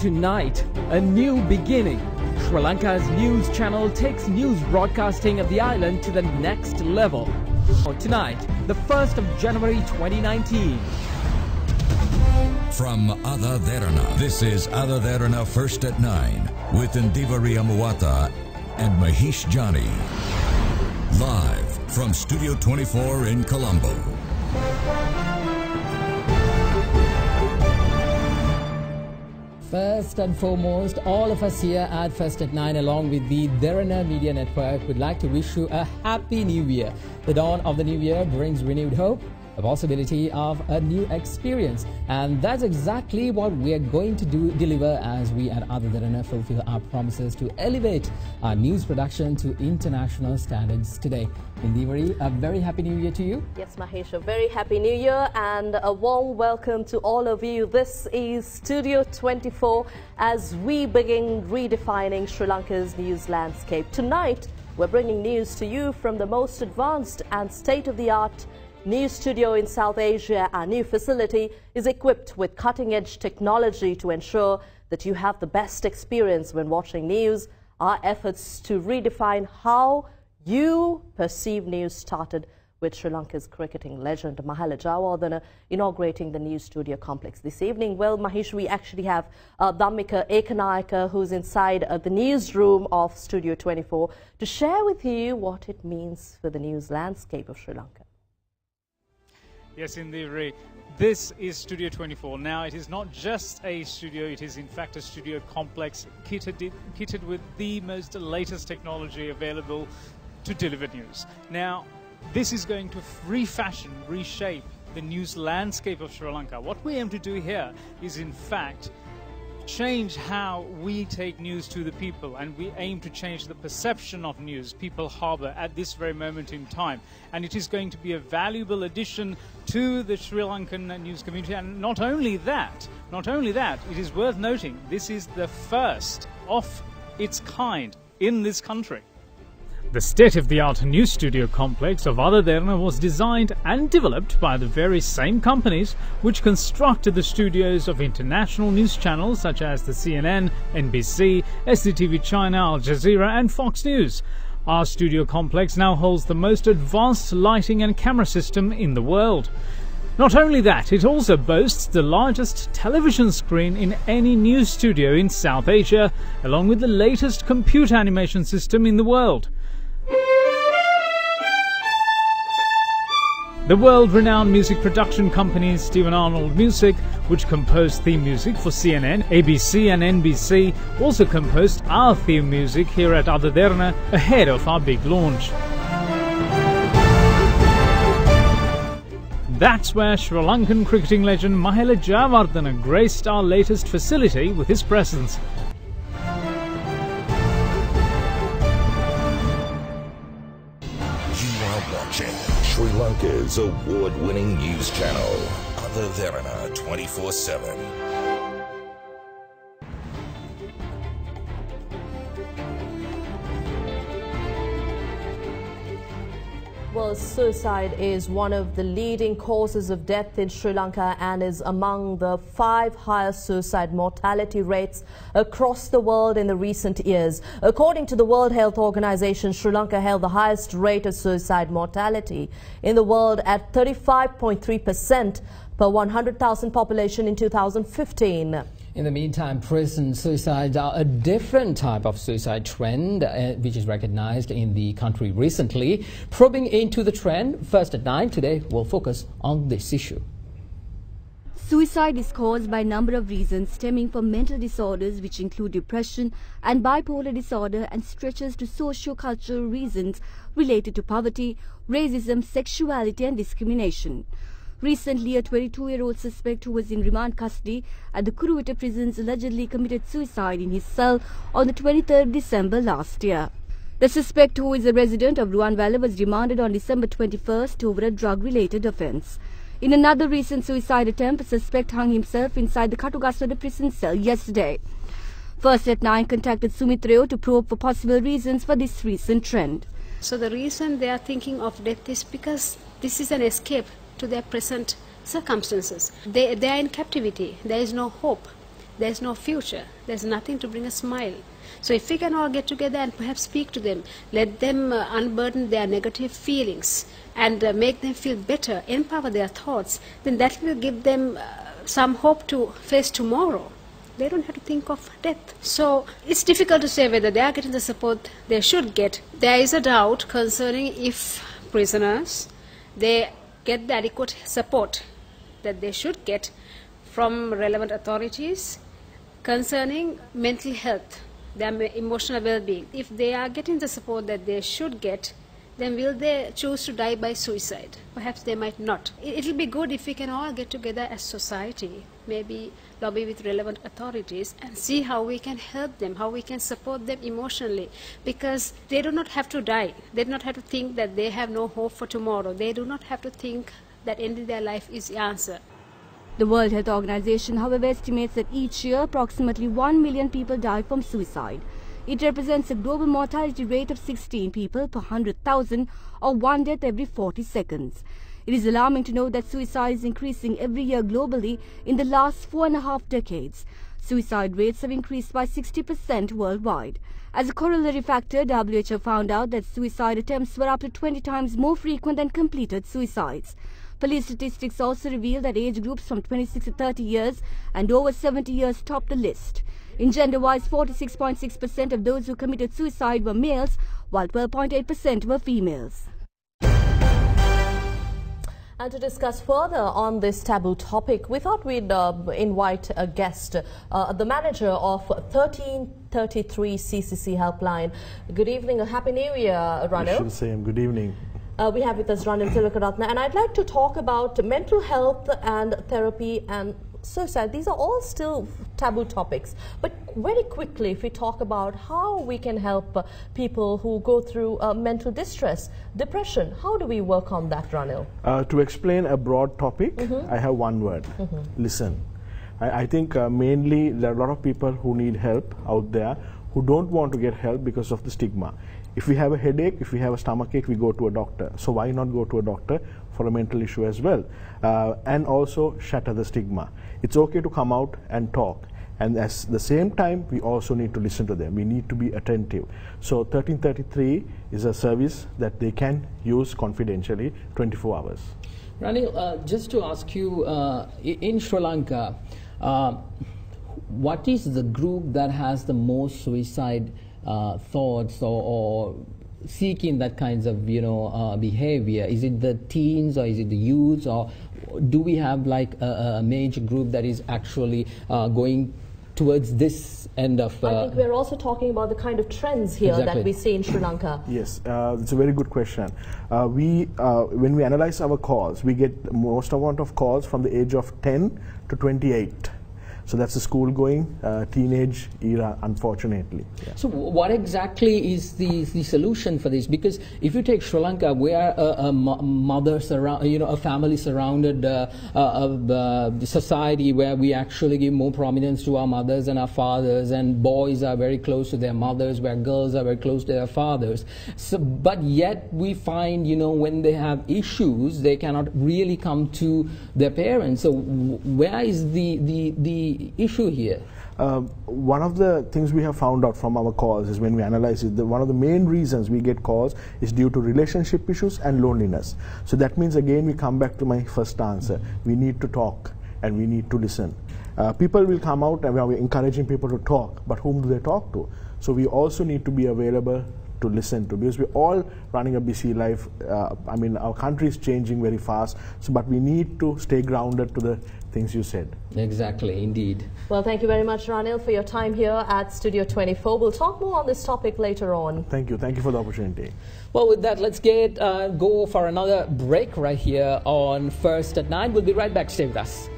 Tonight, a new beginning. Sri Lanka's news channel takes news broadcasting of the island to the next level. Tonight, the 1st of January 2019. From Ada Derana, this is Ada Derana First at 9 with Ndivari Amawata and Mahesh Jani. Live from Studio 24 in Colombo. First and foremost, all of us here at First at 9 along with the Derana Media Network would like to wish you a happy new year. The dawn of the new year brings renewed hope, a possibility of a new experience, and that's exactly what we are going to deliver as we at Ada Derana fulfill our promises to elevate our news production to international standards today. Indivari, a very happy new year to you. Yes, Mahesh, a very happy new year and a warm welcome to all of you. This is Studio 24 as we begin redefining Sri Lanka's news landscape. Tonight, we're bringing news to you from the most advanced and state-of-the-art news studio in South Asia. Our new facility is equipped with cutting-edge technology to ensure that you have the best experience when watching news. Our efforts to redefine how you perceive news started with Sri Lanka's cricketing legend Mahela Jayawardena inaugurating the new studio complex this evening. Well, Mahesh, we actually have Dhammika Ekanayaka, who's inside the newsroom of Studio 24, to share with you what it means for the news landscape of Sri Lanka. Yes, indeed. This is Studio 24. Now, it is not just a studio, it is in fact a studio complex kitted with the most latest technology available to deliver news. Now, this is going to refashion, reshape the news landscape of Sri Lanka. What we aim to do here is in fact change how we take news to the people, and we aim to change the perception of news people harbor at this very moment in time. And it is going to be a valuable addition to the Sri Lankan news community. And not only that, it is worth noting this is the first of its kind in this country. The state-of-the-art news studio complex of Ada Derana was designed and developed by the very same companies which constructed the studios of international news channels such as the CNN, NBC, SCTV China, Al Jazeera and Fox News. Our studio complex now holds the most advanced lighting and camera system in the world. Not only that, it also boasts the largest television screen in any news studio in South Asia, along with the latest computer animation system in the world. The world-renowned music production company Stephen Arnold Music, which composed theme music for CNN, ABC and NBC, also composed our theme music here at Ada Derana ahead of our big launch. That's where Sri Lankan cricketing legend Mahela Jayawardena graced our latest facility with his presence. Sri Lanka's award-winning news channel, Ada Derana 24/7. Well, suicide is one of the leading causes of death in Sri Lanka and is among the 5 highest suicide mortality rates across the world in the recent years. According to the World Health Organization, Sri Lanka held the highest rate of suicide mortality in the world at 35.3% per 100,000 population in 2015. In the meantime, prison suicides are a different type of suicide trend which is recognized in the country recently. Probing into the trend, First at 9 today will focus on this issue. Suicide is caused by a number of reasons stemming from mental disorders which include depression and bipolar disorder and stretches to socio-cultural reasons related to poverty, racism, sexuality and discrimination. Recently, a 22-year-old suspect who was in remand custody at the Kuruwita prisons allegedly committed suicide in his cell on the 23rd December last year. The suspect, who is a resident of Ruanwala, was remanded on December 21st over a drug-related offence. In another recent suicide attempt, a suspect hung himself inside the Katugaswada prison cell yesterday. First at 9 contacted Sumit Reo to probe for possible reasons for this recent trend. So the reason they are thinking of death is because this is an escape to their present circumstances. They are in captivity. There is no hope. there's no future. There's nothing to bring a smile. So if we can all get together and perhaps speak to them, let them unburden their negative feelings and make them feel better, empower their thoughts, then that will give them some hope to face tomorrow. They don't have to think of death. So it's difficult to say whether they are getting the support they should get. There is a doubt concerning if prisoners, they get the adequate support that they should get from relevant authorities concerning mental health, their emotional well-being. If they are getting the support that they should get, then will they choose to die by suicide? Perhaps they might not. It will be good if we can all get together as society, maybe lobby with relevant authorities and see how we can help them, how we can support them emotionally, because they do not have to die. They do not have to think that they have no hope for tomorrow. They do not have to think that ending their life is the answer. The World Health Organization, however, estimates that each year approximately 1 million people die from suicide. It represents a global mortality rate of 16 people per 100,000 or 1 death every 40 seconds. It is alarming to know that suicide is increasing every year globally in the last 4.5 decades. Suicide rates have increased by 60% worldwide. As a corollary factor, WHO found out that suicide attempts were up to 20 times more frequent than completed suicides. Police statistics also reveal that age groups from 26 to 30 years and over 70 years top the list. In gender-wise, 46.6% of those who committed suicide were males, while 12.8% were females. And to discuss further on this taboo topic, we thought we'd invite a guest, the manager of 1333 CCC Helpline. Good evening, a Happy New Year, Ranil. Good same. Good evening. We have with us Ranil Tilakaratna, and I'd like to talk about mental health and therapy and suicide. These are all still taboo topics, but very quickly, if we talk about how we can help people who go through mental distress, depression, how do we work on that, Ranil? To explain a broad topic, I have one word: listen. I think mainly there are a lot of people who need help out there who don't want to get help because of the stigma. If we have a headache, if we have a stomachache, we go to a doctor. So why not go to a doctor for a mental issue as well? And also shatter the stigma. It's okay to come out and talk. And at the same time, we also need to listen to them. We need to be attentive. So 1333 is a service that they can use confidentially 24 hours. Ranil, just to ask you, in Sri Lanka, what is the group that has the most suicide thoughts or seeking that kinds of behavior? Is it the teens or is it the youths, or do we have like a major group that is actually going towards this end of I think we're also talking about the kind of trends here that we see in Sri Lanka. Yes, it's a very good question. When we analyze our calls, we get most amount of calls from the age of 10 to 28. So that's the school-going teenage era, unfortunately. Yeah. So what exactly is the solution for this? Because if you take Sri Lanka, we are a a family surrounded society where we actually give more prominence to our mothers and our fathers, and boys are very close to their mothers, where girls are very close to their fathers. So, but yet we find, when they have issues, they cannot really come to their parents. So where is the issue here? One of the things we have found out from our calls is, when we analyze it, one of the main reasons we get calls is due to relationship issues and loneliness. So that means, again, we come back to my first answer. We need to talk and we need to listen. People will come out, and we are encouraging people to talk, but whom do they talk to? So we also need to be available to listen to, because we're all running a busy life. Our country is changing very fast, but we need to stay grounded to the things you said. Exactly, indeed. Well, thank you very much, Ranil, for your time here at Studio 24. We'll talk more on this topic later on. Thank you for the opportunity. Well, with that, let's go for another break right here on First at 9. We'll be right back. Stay with us.